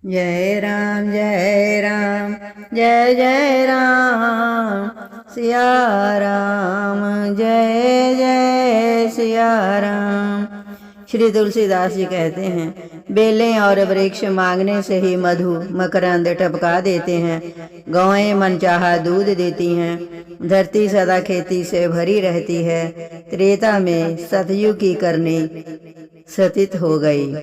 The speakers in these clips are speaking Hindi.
जय राम जय राम जय जय राम सिया राम जय जय सिया राम। श्री तुलसीदास जी कहते हैं, बेलें और वृक्ष मांगने से ही मधु मकरंद टपका देते हैं। गौएं मनचाहा दूध देती हैं। धरती सदा खेती से भरी रहती है। त्रेता में सतयुग की करनी सतित हो गई।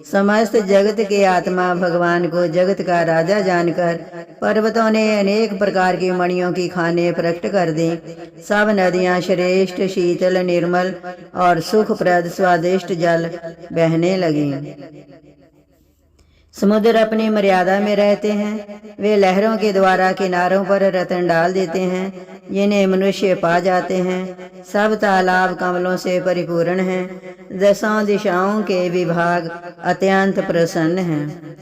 समस्त जगत के आत्मा भगवान को जगत का राजा जानकर पर्वतों ने अनेक प्रकार की मणियों की खाने प्रकट कर दी। सब नदियां श्रेष्ठ शीतल निर्मल और सुखप्रद स्वादिष्ट जल बहने लगी। समुद्र अपनी मर्यादा में रहते हैं। वे लहरों के द्वारा किनारों पर रतन डाल देते हैं, जिन्हें मनुष्य पा जाते हैं। सब तालाब कमलों से परिपूर्ण हैं। दसों दिशाओं के विभाग अत्यंत प्रसन्न हैं।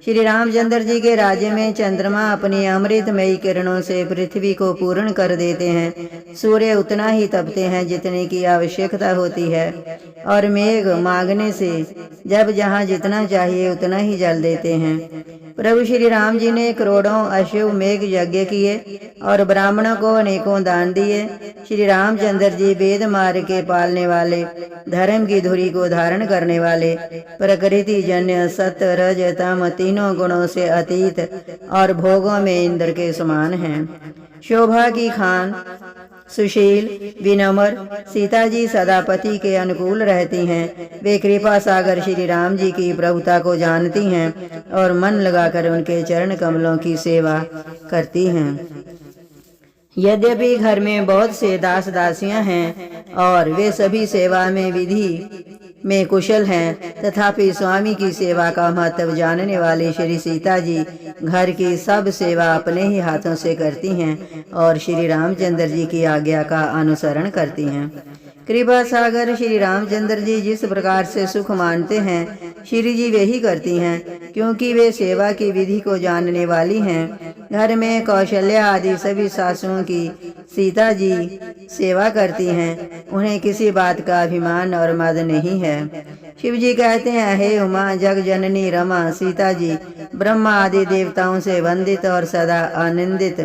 श्री रामचंद्र जी के राज्य में चंद्रमा अपनी अमृतमयी किरणों से पृथ्वी को पूर्ण कर देते हैं। सूर्य उतना ही तपते हैं जितने की आवश्यकता होती है, और मेघ मांगने से जब जहाँ जितना चाहिए उतना ही जल देते हैं। प्रभु श्री राम जी ने करोड़ों अश्व मेघ यज्ञ किए और ब्राह्मणों को अनेकों दान दिए। श्री रामचंद्र जी वेद मार्ग के पालने वाले, धर्म की धुरी को धारण करने वाले, प्रकृति जन्य सत्य रज तम तीनों गुणों से अतीत और भोगों में इंद्र के समान हैं। शोभा की खान, सुशील, विनम्र सीता जी सदा पति के अनुकूल रहती हैं। वे कृपा सागर श्री राम जी की प्रभुता को जानती हैं और मन लगाकर उनके चरण कमलों की सेवा करती हैं। यद्यपि घर में बहुत से दास दासियां हैं और वे सभी सेवा में विधि में कुशल हैं, तथापि स्वामी की सेवा का महत्व जानने वाली श्री सीता जी घर की सब सेवा अपने ही हाथों से करती हैं और श्री रामचंद्र जी की आज्ञा का अनुसरण करती हैं। कृपा सागर श्री रामचंद्र जी जिस प्रकार से सुख मानते हैं, श्री जी वही करती हैं, क्योंकि वे सेवा की विधि को जानने वाली हैं। घर में कौशल्या आदि सभी सासुओं की सीता जी सेवा करती हैं। उन्हें किसी बात का अभिमान और मद नहीं है। शिव जी कहते हैं, हे उमा जग जननी रमा, सीता जी ब्रह्मा आदि देवताओं से वंदित और सदा आनंदित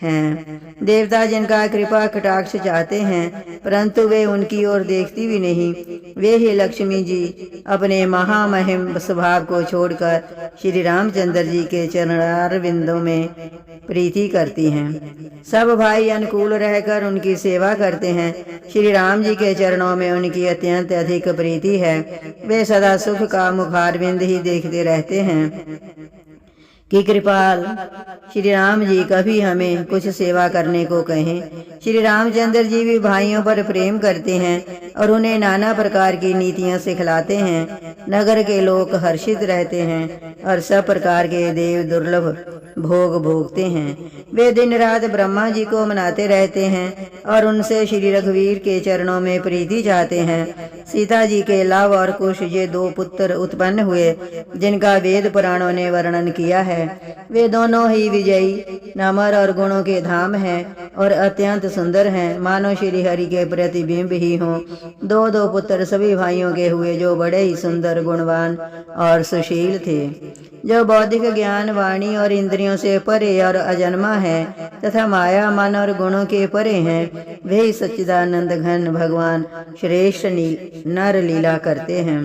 हैं। देवता जिनका कृपा कटाक्ष चाहते हैं, परंतु वे उनकी ओर देखती भी नहीं। वे ही लक्ष्मी जी अपने महामहिम स्वभाव को छोड़कर श्री रामचंद्र जी के चरणार बिंदों में प्रीति करती हैं। सब भाई अनुकूल रहकर उनकी सेवा करते हैं। श्री राम जी के चरणों में उनकी अत्यंत अधिक प्रीति है। वे सदा सुख का मुखारविंद ही देखते रहते हैं कि कृपाल श्री राम जी कभी हमें कुछ सेवा करने को कहें। श्री रामचंद्र जी भी भाइयों पर प्रेम करते हैं और उन्हें नाना प्रकार की नीतियां सिखलाते हैं। नगर के लोग हर्षित रहते हैं और सब प्रकार के देव दुर्लभ भोग भोगते हैं। वे दिन रात ब्रह्मा जी को मनाते रहते हैं और उनसे श्री रघुवीर के चरणों में प्रीति चाहते हैं। सीता जी के लव और कुश ये दो पुत्र उत्पन्न हुए, जिनका वेद पुराणों ने वर्णन किया है। वे दोनों ही विजयी, नम्र और गुणों के धाम हैं और अत्यंत सुंदर हैं, मानो श्री हरि के प्रतिबिंब ही हों। दो दो पुत्र सभी भाइयों के हुए, जो बड़े ही सुंदर, गुणवान और सुशील थे, जो बौद्धिक ज्ञान, वाणी और इंद्रियों से परे और अजन्मा है तथा माया, मन और गुणों के परे हैं। वे सच्चिदानंद घन भगवान श्रेष्ठ नर लीला करते हैं।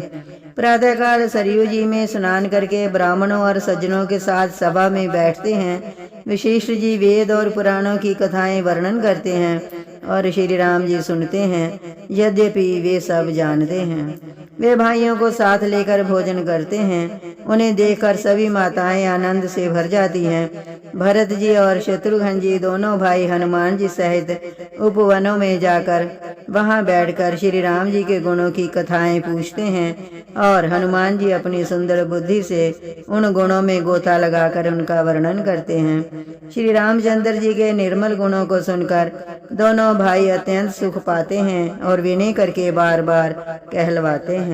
प्रातःकाल सरयू जी में स्नान करके ब्राह्मणों और सज्जनों के साथ सभा में बैठते हैं। वशिष्ठ जी वेद और पुराणों की कथाएं वर्णन करते हैं और श्री राम जी सुनते हैं, यद्यपि वे सब जानते हैं। वे भाइयों को साथ लेकर भोजन करते हैं। उन्हें देखकर सभी माताएं आनंद से भर जाती हैं। भरत जी और शत्रुघ्न जी दोनों भाई हनुमान जी सहित उपवनों में जाकर वहां बैठकर श्री राम जी के गुणों की कथाएं पूछते हैं और हनुमान जी अपनी सुंदर बुद्धि से उन गुणों में गोता लगाकर उनका वर्णन करते हैं। श्री रामचंद्र जी के निर्मल गुणों को सुनकर दोनों भाई अत्यंत सुख पाते हैं और विनय करके बार बार कहलवाते हैं।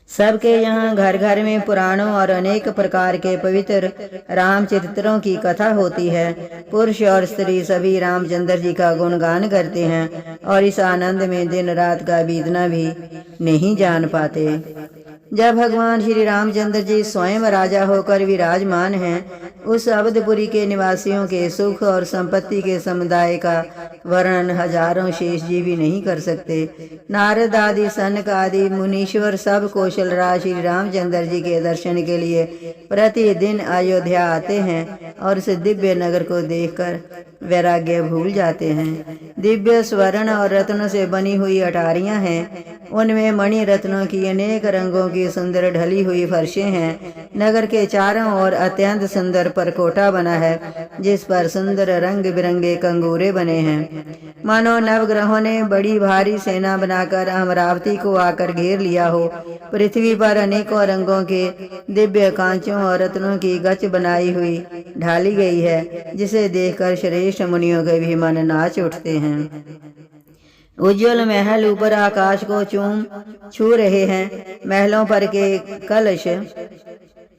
सबके यहाँ घर घर में पुराणों और अनेक प्रकार के पवित्र रामचरित्रों की कथा होती है। पुरुष और स्त्री सभी रामचंद्र जी का गुणगान करते हैं और इस आनंद में दिन रात का बीतना भी नहीं जान पाते। जब भगवान श्री रामचंद्र जी स्वयं राजा होकर विराजमान हैं, उस अवधपुरी के निवासियों के सुख और संपत्ति के समुदाय का वर्णन हजारों शेष जी भी नहीं कर सकते। नारद आदि, सनक आदि मुनीश्वर सब कौशलराज श्री रामचंद्र जी के दर्शन के लिए प्रतिदिन अयोध्या आते हैं और उस दिव्य नगर को देखकर वैराग्य भूल जाते हैं। दिव्य स्वर्ण और रत्नों से बनी हुई अटारियां हैं, उनमें मणि रत्नों की अनेक रंगों की सुंदर ढली हुई फर्शें हैं। नगर के चारों ओर अत्यंत सुंदर परकोटा बना है, जिस पर सुंदर रंग बिरंगे कंगूरे बने हैं। मानो नवग्रहों ने बड़ी भारी सेना बनाकर अमरावती को आकर घेर लिया हो। पृथ्वी पर अनेकों रंगों के दिव्य कांचों और रत्नों की गच बनाई हुई ढाली गई है, जिसे देखकर श्रेष्ठ मुनियों के भी मन नाच उठते हैं। उज्ज्वल महल ऊपर आकाश को छू रहे हैं। महलों पर के कलश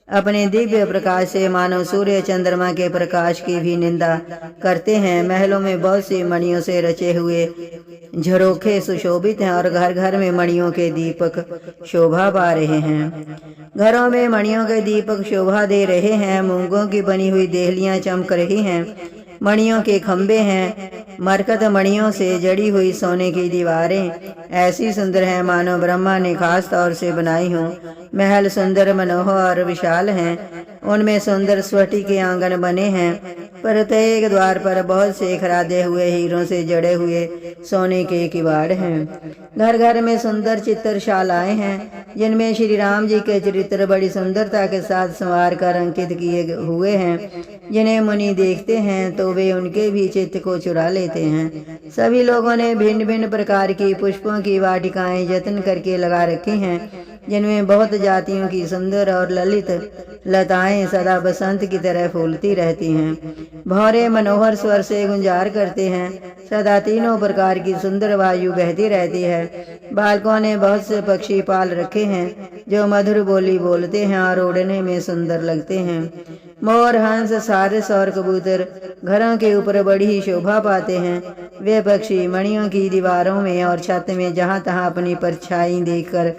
अपने दिव्य प्रकाश से मानो सूर्य चंद्रमा के प्रकाश की भी निंदा करते हैं। महलों में बहुत सी मणियों से रचे हुए झरोखे सुशोभित हैं और घर घर में मणियों के दीपक शोभा पा रहे हैं। घरों में मणियों के दीपक शोभा दे रहे हैं। मूंगों की बनी हुई देहलियां चमक रही हैं। मणियों के खंभे हैं। मरकत मणियों से जड़ी हुई सोने की दीवारें ऐसी सुंदर हैं मानो ब्रह्मा ने खास तौर से बनाई हों। महल सुंदर, मनोहर और विशाल हैं। उनमें सुंदर स्फटिक के आंगन बने हैं। प्रत्येक द्वार पर बहुत से खरादे हुए हीरों से जड़े हुए सोने के किवाड़ हैं। घर घर में सुंदर चित्रशालाएं हैं, जिनमें श्री राम जी के चरित्र बड़ी सुंदरता के साथ संवार कर अंकित किए हुए हैं। जिन्हें मुनि देखते हैं तो वे उनके भी चित्त को चुरा लेते हैं। सभी लोगों ने भिन्न भिन्न प्रकार की पुष्पों की वाटिकाएं जतन करके लगा रखी हैं, जिनमें बहुत जातियों की सुंदर और ललित लताएं सदा बसंत की तरह फूलती रहती हैं। भौरे मनोहर स्वर से गुंजार करते हैं। सदा तीनों प्रकार की सुंदर वायु बहती रहती है। बालकों ने बहुत से पक्षी पाल रखे हैं, जो मधुर बोली बोलते हैं और उड़ने में सुंदर लगते हैं। मोर, हंस, सारस और कबूतर घरों के ऊपर बड़ी ही शोभा पाते हैं। वे पक्षी मणियों की दीवारों में और छत में जहाँ तहाँ अपनी परछाई देखकर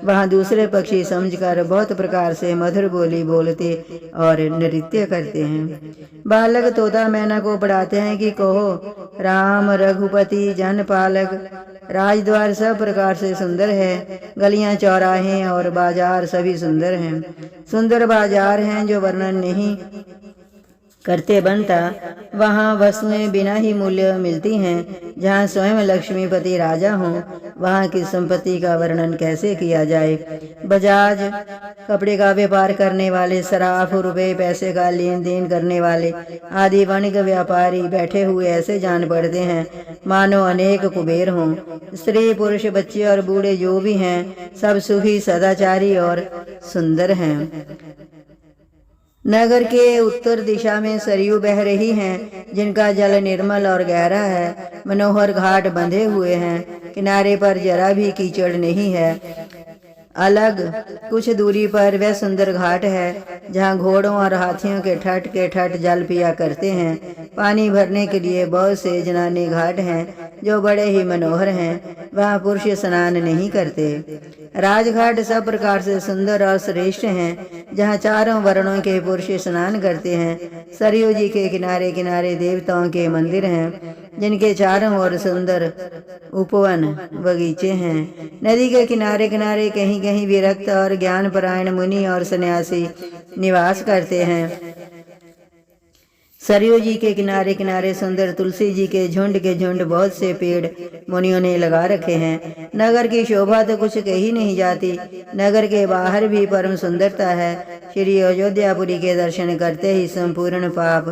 वहाँ दूसरे पक्षी समझकर बहुत प्रकार से मधुर बोली बोलते और नृत्य करते हैं। बालक तोता मैना को पढ़ाते हैं कि कहो, राम रघुपति जन पालक। राजद्वार सब प्रकार से सुंदर है। गलियां, चौराहे और बाजार सभी सुंदर हैं। सुंदर बाजार हैं जो वर्णन नहीं करते बनता। वहाँ वस्तुएं बिना ही मूल्य मिलती हैं। जहाँ स्वयं लक्ष्मीपति राजा हों, वहाँ की संपत्ति का वर्णन कैसे किया जाए। बजाज कपड़े का व्यापार करने वाले, सराफ रुपए पैसे का लेन देन करने वाले आदि वणिक व्यापारी बैठे हुए ऐसे जान पड़ते हैं मानो अनेक कुबेर हों। स्त्री, पुरुष, बच्चे और बूढ़े जो भी हैं, सब सुखी, सदाचारी और सुंदर हैं। नगर के उत्तर दिशा में सरयू बह रही हैं, जिनका जल निर्मल और गहरा है। मनोहर घाट बंधे हुए हैं। किनारे पर जरा भी कीचड़ नहीं है। अलग कुछ दूरी पर वह सुंदर घाट है, जहाँ घोड़ों और हाथियों के ठट जल पिया करते हैं। पानी भरने के लिए बहुत से जनाने घाट हैं, जो बड़े ही मनोहर हैं। वहाँ पुरुष स्नान नहीं करते। राजघाट सब प्रकार से सुंदर और श्रेष्ठ हैं, जहाँ चारों वर्णों के पुरुष स्नान करते हैं। सरयू जी के किनारे किनारे देवताओं के मंदिर हैं, जिनके चारों ओर सुंदर उपवन बगीचे हैं। नदी के किनारे किनारे कहीं कहीं विरक्त और ज्ञानपरायण मुनि और सन्यासी निवास करते हैं। सरयू जी के किनारे किनारे सुंदर तुलसी जी के झुंड बहुत से पेड़ मुनियों ने लगा रखे हैं। नगर की शोभा तो कुछ कही नहीं जाती। नगर के बाहर भी परम सुंदरता है। श्री अयोध्यापुरी के दर्शन करते ही संपूर्ण पाप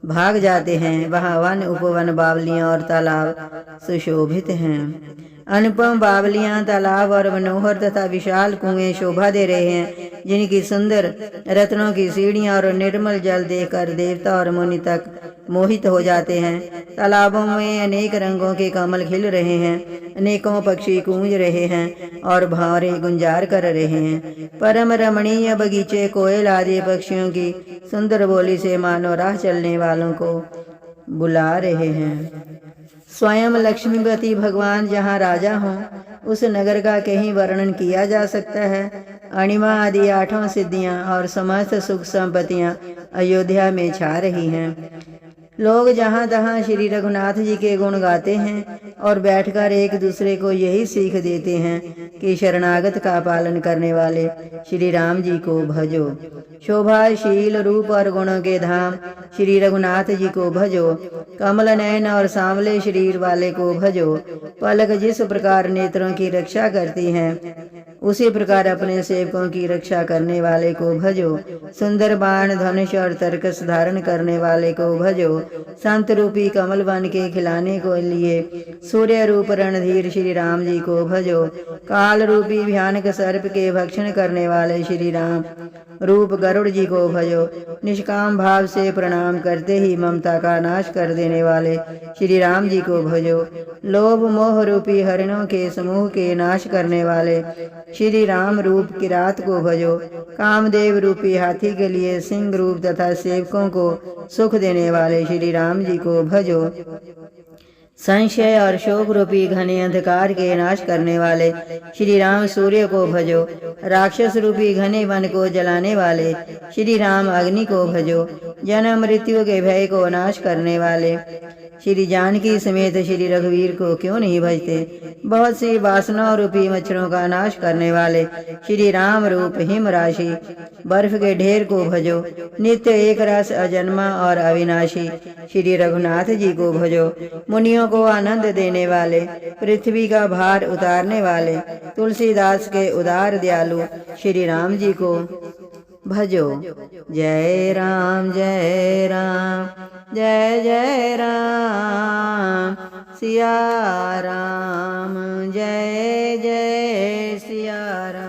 भाग जाते हैं। वहाँ वन, उपवन, बावलियां और तालाब सुशोभित हैं। अनुपम बावलियां, तालाब और मनोहर तथा विशाल कुएं शोभा दे रहे हैं, जिनकी सुंदर रत्नों की सीढ़ियां और निर्मल जल देखकर देवता और मुनि तक मोहित हो जाते हैं। तालाबों में अनेक रंगों के कमल खिल रहे हैं। अनेकों पक्षी गूंज रहे हैं और भंवरे गुंजार कर रहे हैं। परम रमणीय बगीचे कोयल आदि पक्षियों की सुंदर बोली से मानो राह चलने वालों को बुला रहे हैं। स्वयं लक्ष्मीपति भगवान जहाँ राजा हों, उस नगर का कहीं वर्णन किया जा सकता है। अणिमा आदि 8 सिद्धियां और समस्त सुख संपत्तियां अयोध्या में छा रही हैं। लोग जहाँ तहाँ श्री रघुनाथ जी के गुण गाते हैं और बैठकर एक दूसरे को यही सीख देते हैं कि शरणागत का पालन करने वाले श्री राम जी को भजो। शोभा, शील, रूप और गुणों के धाम श्री रघुनाथ जी को भजो। कमल नयन और सांवले शरीर वाले को भजो। पलक जिस प्रकार नेत्रों की रक्षा करती हैं, उसी प्रकार अपने सेवकों की रक्षा करने वाले को भजो। सुंदर बाण, धनुष और तरकस धारण करने वाले को भजो। संत रूपी कमल बन के खिलाने को लिए सूर्य रूप रणधीर श्री राम जी को भजो। काल रूपी भयानक सर्प के भक्षण करने वाले श्री राम रूप गरुड़ जी को भजो। निष्काम भाव से प्रणाम करते ही ममता का नाश कर देने वाले श्री राम जी को भजो। लोभ मोह रूपी हरिणों के समूह के नाश करने वाले श्री राम रूप किरात को भजो। कामदेव रूपी हाथी के लिए सिंह रूप तथा सेवकों को सुख देने वाले श्री राम जी को भजो। संशय और शोक रूपी घने अंधकार के नाश करने वाले श्री राम सूर्य को भजो। राक्षस रूपी घने वन को जलाने वाले श्री राम अग्नि को भजो। जन्म मृत्यु के भय को नाश करने वाले श्री जानकी समेत श्री रघुवीर को क्यों नहीं भजते। बहुत सी वासनाओं रूपी मच्छरों का नाश करने वाले श्री राम रूप हिम राशि बर्फ के ढेर को भजो। नित्य एक रस अजन्मा और अविनाशी श्री रघुनाथ जी को भजो। मुनियों को आनंद देने वाले, पृथ्वी का भार उतारने वाले तुलसीदास के उदार दयालु श्री राम जी को भजो। जय राम जय राम, जय जय राम, सिया राम, जय जय सिया राम।